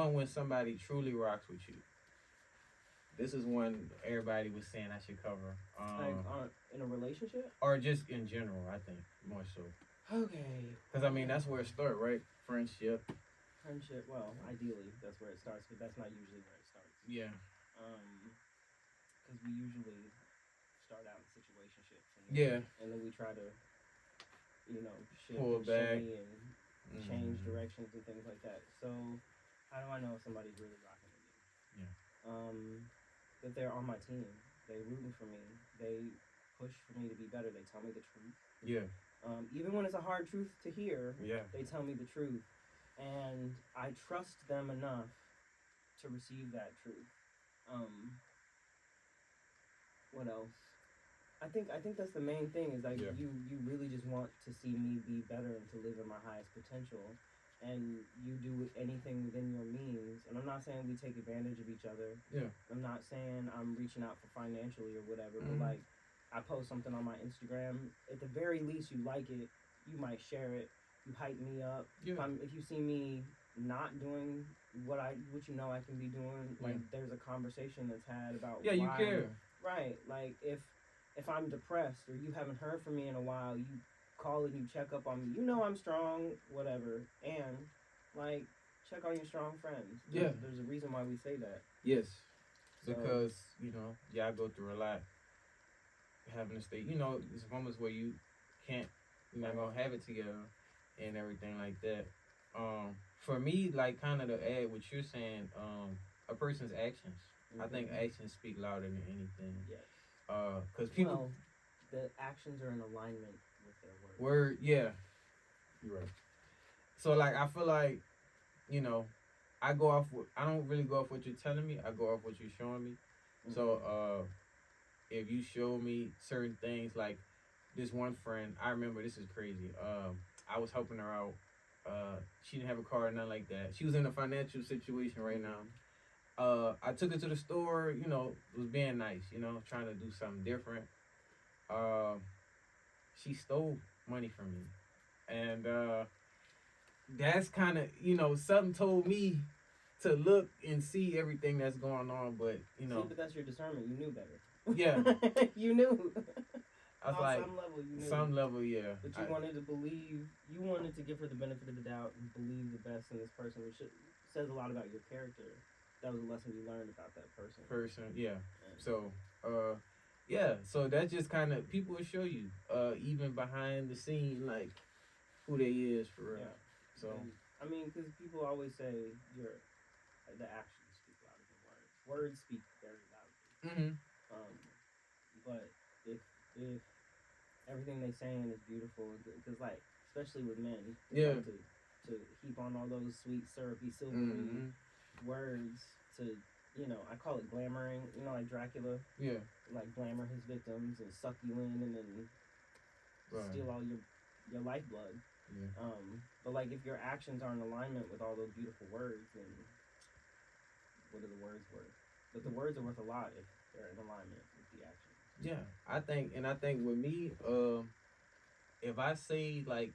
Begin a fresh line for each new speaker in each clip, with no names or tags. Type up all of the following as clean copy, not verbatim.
knowing when somebody truly rocks with you. This is one everybody was saying I should cover.
In a relationship?
Or just in general, I think, more so.
Okay.
Because, I mean, that's where it starts, right? Friendship.
Friendship, well, ideally, that's where it starts, but that's not usually where it starts.
Yeah.
Because we usually start out in situationships. And then we try to, shift
pull
and
back.
shimmy and change directions and things like that. So, how do I know if somebody's really rocking with me?
Yeah.
That they're on my team. They rooting for me. They push for me to be better. They tell me the truth.
Yeah.
Even when it's a hard truth to hear,
yeah,
they tell me the truth. And I trust them enough to receive that truth. What else? I think that's the main thing is like you really just want to see me be better and to live in my highest potential, and you do anything within your means. And I'm not saying we take advantage of each other.
Yeah.
I'm not saying I'm reaching out for financially or whatever, but like I post something on my Instagram, at the very least you like it, you might share it, you hype me up.
Yeah.
If you see me not doing what I can be doing, like there's a conversation that's had about
why you care.
Right. Like if I'm depressed or you haven't heard from me in a while, you call and you check up on me. You know I'm strong, whatever. And like check on your strong friends. There's a reason why we say that.
Yes. Because, y'all go through a lot. Having to stay, there's moments where you're not gonna have it together and everything like that. For me, like kind of to add what you're saying, a person's actions. I think actions speak louder than anything.
Yes.
Because people,
the actions are in alignment with their words.
Yeah. You're right. So like, I feel like, I don't really go off what you're telling me. I go off what you're showing me. So, if you show me certain things, like this one friend, I remember, this is crazy. I was helping her out. She didn't have a car or nothing like that. She was in a financial situation right now. I took her to the store, was being nice, trying to do something different. She stole money from me. And that's kind of, something told me to look and see everything that's going on, but,
See, but that's your discernment. You knew better.
Yeah.
You knew.
I was like,
some level, you knew.
Some level, yeah.
But you wanted to believe, you wanted to give her the benefit of the doubt and believe the best in this person, which says a lot about your character. That was a lesson you learned about that person.
Yeah. So, so that just kind of, people will show you, even behind the scene, like, who they is for real. Yeah. So.
And, I mean, because people always say the actions speak louder than words. Words speak very loudly. But if everything they saying is beautiful, because like especially with men, like to heap on all those sweet syrupy silvery words to I call it glamoring. Like Dracula.
Yeah.
Like glamour his victims and suck you in and then steal all your lifeblood.
Yeah.
But like if your actions are in alignment with all those beautiful words, then what are the words worth? But the words are worth a lot if they're in alignment with the action.
Yeah, I think with me, if I say like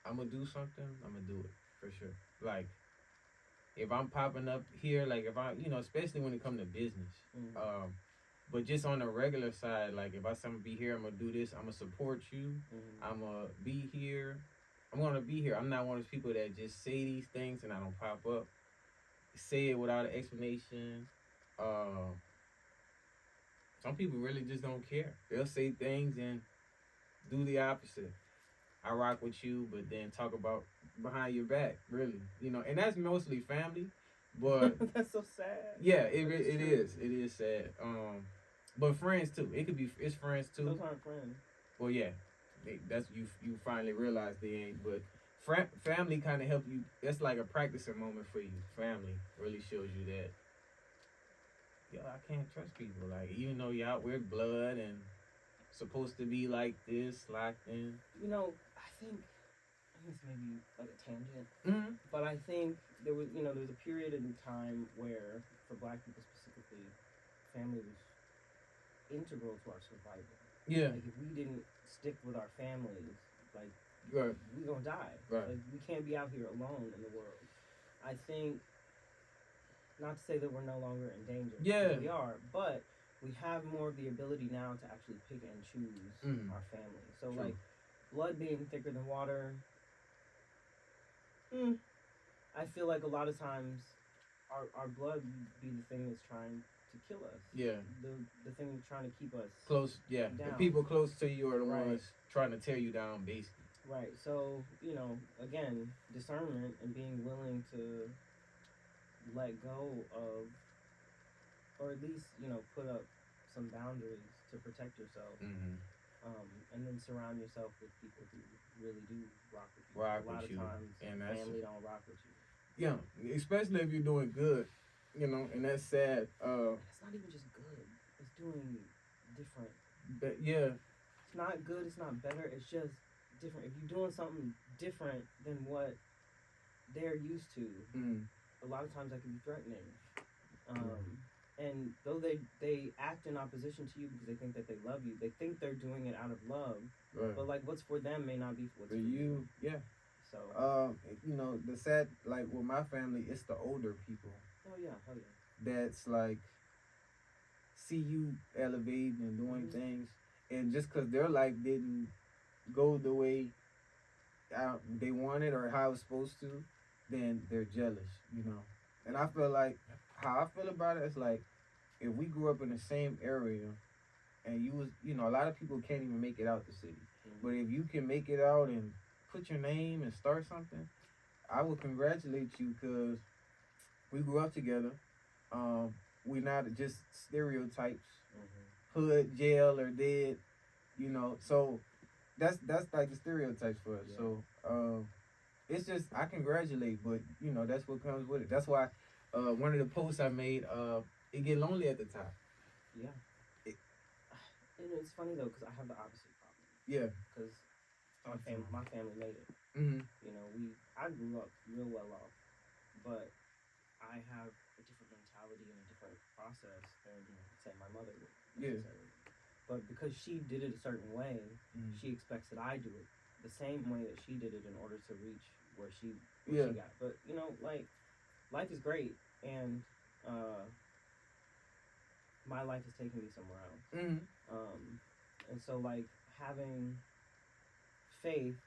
I'm gonna do something, I'm gonna do it for sure. Like if I'm popping up here, like if I, especially when it comes to business, but just on the regular side, like if I say I'm gonna be here, I'm gonna do this, I'm gonna support you, I'm gonna be here. I'm gonna be here. I'm not one of those people that just say these things and I don't pop up. Say it without an explanation. Some people really just don't care. They'll say things and do the opposite. I rock with you, but then talk about behind your back, really. And that's mostly family, but
that's so sad.
Yeah, it is. It is sad. But friends too. It's friends too.
Those aren't friends.
Well, yeah, that's you finally realize they ain't. But family kind of help you. That's like a practicing moment for you. Family really shows you that. Yo, I can't trust people. Like even though you're out with blood and supposed to be like this, locked in.
I think this may be like a tangent, but I think there was a period in time where, for Black people specifically, family was integral to our survival.
Yeah.
Like if we didn't stick with our families, like
right.
we gonna die.
Right.
Like we can't be out here alone in the world. I think not to say that we're no longer in danger.
Yeah.
We are, but we have more of the ability now to actually pick and choose our family. So,
True.
like, blood being thicker than water, I feel like a lot of times our blood be the thing that's trying to kill us.
Yeah.
The thing that's trying to keep us
close. Yeah.
down.
The people close to you are the
Right.
ones trying to tear you down, basically.
Right. So, you know, again, discernment and being willing to let go of, or at least, you know, put up some boundaries to protect yourself. And then surround yourself with people who really do rock with you.
Rock
a lot
with
of
you.
times,
And that's
family don't rock with you.
Yeah, especially if you're doing good, you know, and that's sad.
It's not even just good. It's doing different.
But yeah.
It's not good. It's not better. It's just different. If you're doing something different than what they're used to, a lot of times that can be threatening. And though they act in opposition to you because they think that they love you, they think they're doing it out of love.
Right.
But like what's for them may not be what's for
you. Yeah.
So.
You know, the sad, like with my family, it's the older people.
Oh yeah, hell yeah.
That's like see you elevating and doing things, and just because their life didn't go the way they wanted or how it's supposed to, then they're jealous. You know, and I feel like how I feel about it is like if we grew up in the same area, and you know, a lot of people can't even make it out the city, but if you can make it out and put your name and start something, I would congratulate you because we grew up together. We're not just stereotypes, hood, jail, or dead, you know. So that's like the stereotypes for us.
Yeah.
So it's just I congratulate, but you know that's what comes with it. That's why one of the posts I made, it get lonely at the top.
Yeah. And it's funny though because I have the opposite problem.
Yeah.
Because my family made it. You know, I grew up real well off, but I have a different mentality and a different process than say my mother would.
Yeah.
But because she did it a certain way, she expects that I do it the same way that she did it in order to reach where she got. But you know, like life is great, and my life is taking me somewhere else. And so like having faith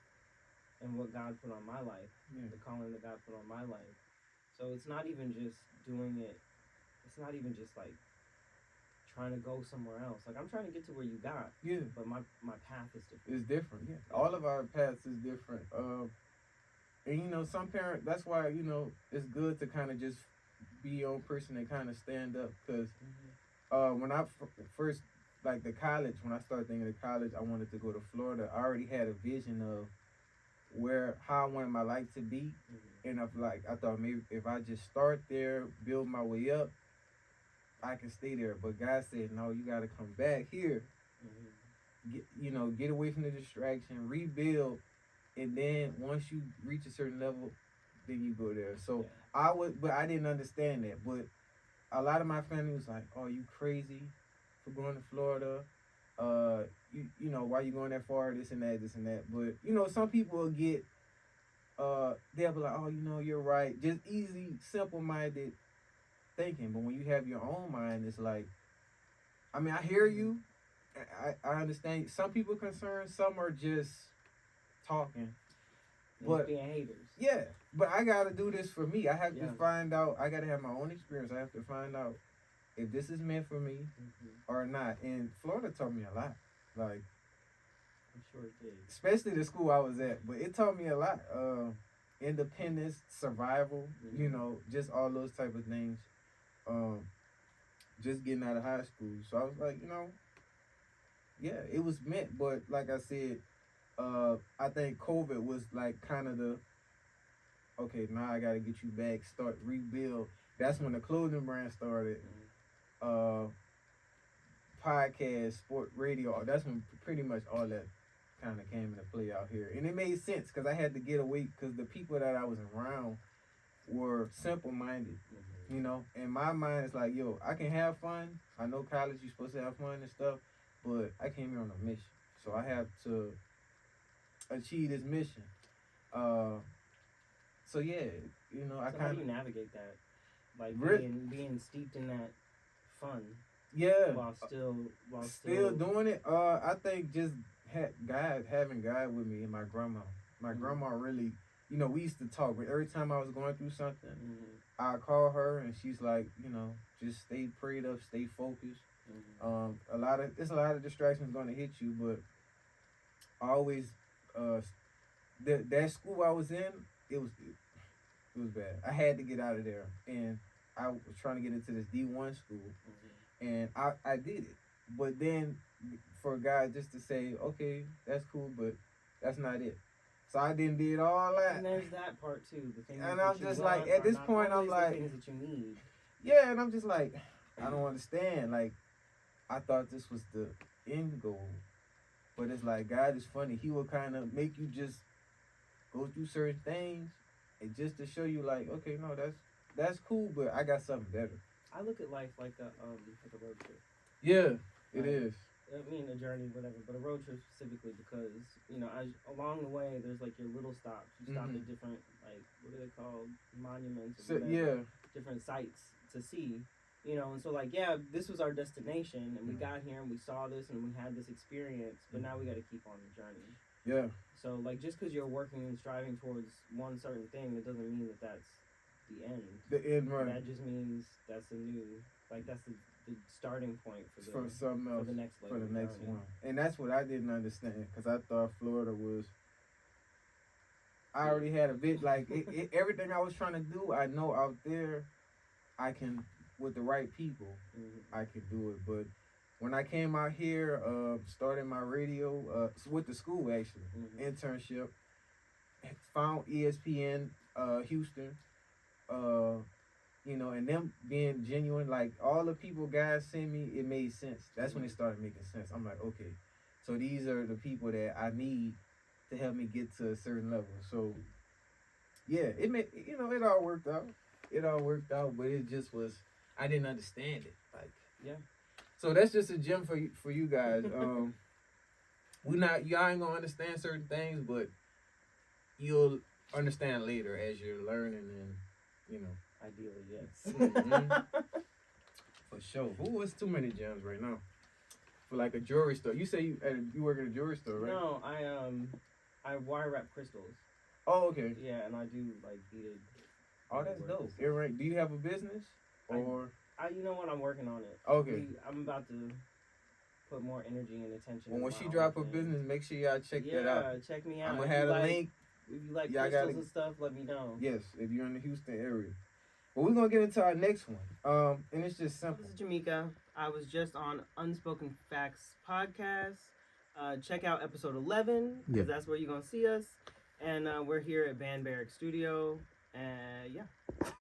in what God put on my life, the calling that God put on my life. So it's not even just doing it. It's not even just like trying to go somewhere else. Like I'm trying to get to where you got.
Yeah.
But my path is different.
It's different. Yeah. All of our paths is different. And you know, some parents. That's why you know it's good to kind of just be your own person and kind of stand up. Because when I first like the college, when I started thinking of college, I wanted to go to Florida. I already had a vision of how I wanted my life to be, and I thought maybe if I just start there, build my way up, I can stay there. But God said, no, you got to come back here. Get away from the distraction, rebuild, and then once you reach a certain level, then you go there. So but I didn't understand that. But a lot of my family was like, "Oh, you crazy for going to Florida? You know, why you going that far? This and that, this and that." But you know, some people will get, they'll be like, "Oh, you know, you're right." Just easy, simple-minded thinking. But when you have your own mind, it's like, I mean, I hear you. I understand. Some people are concerned. Some are just talking. But
being haters.
Yeah, but I gotta do this for me. I have to find out. I gotta have my own experience. I have to find out if this is meant for me or not. And Florida taught me a lot. Like,
I'm sure it did.
Especially the school I was at, but it taught me a lot. Independence, survival. You know, just all those type of things. Just getting out of high school, so I was like, you know, yeah, it was meant. But like I said, I think COVID was like kind of the, okay, now I gotta get you back, start rebuild. That's when the clothing brand started. Podcast, sport, radio. That's when pretty much all that kind of came into play out here, and it made sense because I had to get away because the people that I was around were simple-minded. You know, and my mind is like, yo, I can have fun. I know college, you're supposed to have fun and stuff, but I came here on a mission, so I have to achieve this mission. So yeah, you know,
how do you navigate that? like
Re-
being steeped in that fun
Yeah.
while still
Still doing it. I think just having God with me and my grandma. My grandma really, we used to talk, but every time I was going through something, I call her and she's like, just stay prayed up, stay focused. It's a lot of distractions going to hit you, but I always, that school I was in, it was bad. I had to get out of there, and I was trying to get into this D1 school, and I did it. But then for a guy just to say, okay, that's cool, but that's not it. So I didn't did all that.
And there's that part too. The things
and
that
I'm
you
just
want
like, at
are
this
not
point, I'm
always the
like,
things that you need.
Yeah, and I'm just like, I don't understand. Like, I thought this was the end goal, but it's like God is funny. He will kind of make you just go through certain things, and just to show you, like, okay, no, that's cool, but I got something better.
I look at life like a road trip.
Yeah, it is.
I mean, a journey, whatever, but a road trip specifically because, along the way, there's like your little stops. You stop at different, like, what are they called? Monuments. Or whatever, different sites to see, and so, like, yeah, this was our destination, and we got here, and we saw this, and we had this experience, but now we got to keep on the journey.
Yeah.
So, like, just because you're working and striving towards one certain thing, that doesn't mean that that's the end.
The end, right.
That just means that's that's the starting point for
something else,
for the next
one. And that's what I didn't understand, because I thought Florida was, I already had a bit, like, everything I was trying to do, I know out there, I can, with the right people, I could do it. But when I came out here, started my radio, with the school, actually, internship, found ESPN, Houston, and them being genuine, like, all the people guys send me, it made sense. That's when it started making sense. I'm like, okay, so these are the people that I need to help me get to a certain level. So, yeah, it all worked out. It all worked out, but it just was, I didn't understand it. Like,
yeah.
So that's just a gem for you guys. Y'all ain't gonna understand certain things, but you'll understand later as you're learning and,
Ideally, yes.
For sure. Who was too many gems right now? For like a jewelry store. You say you work at a jewelry store, right?
No, I wire wrap crystals.
Oh, okay.
Yeah, and I do like beaded.
Oh, that's dope. Right. Do you have a business or?
You know what? I'm working on it.
Okay.
I'm about to put more energy and attention.
Well, when she drop her business, make sure y'all check that out.
Yeah, check me out.
I'm gonna have a link.
If you like crystals and stuff, let me know.
Yes, if you're in the Houston area. Well, we're gonna get into our next one. And it's just simple.
This is Jamaica. I was just on Unspoken Facts podcast. Check out episode 11 because that's where you're gonna see us. And we're here at Van Barrack Studio. Yeah.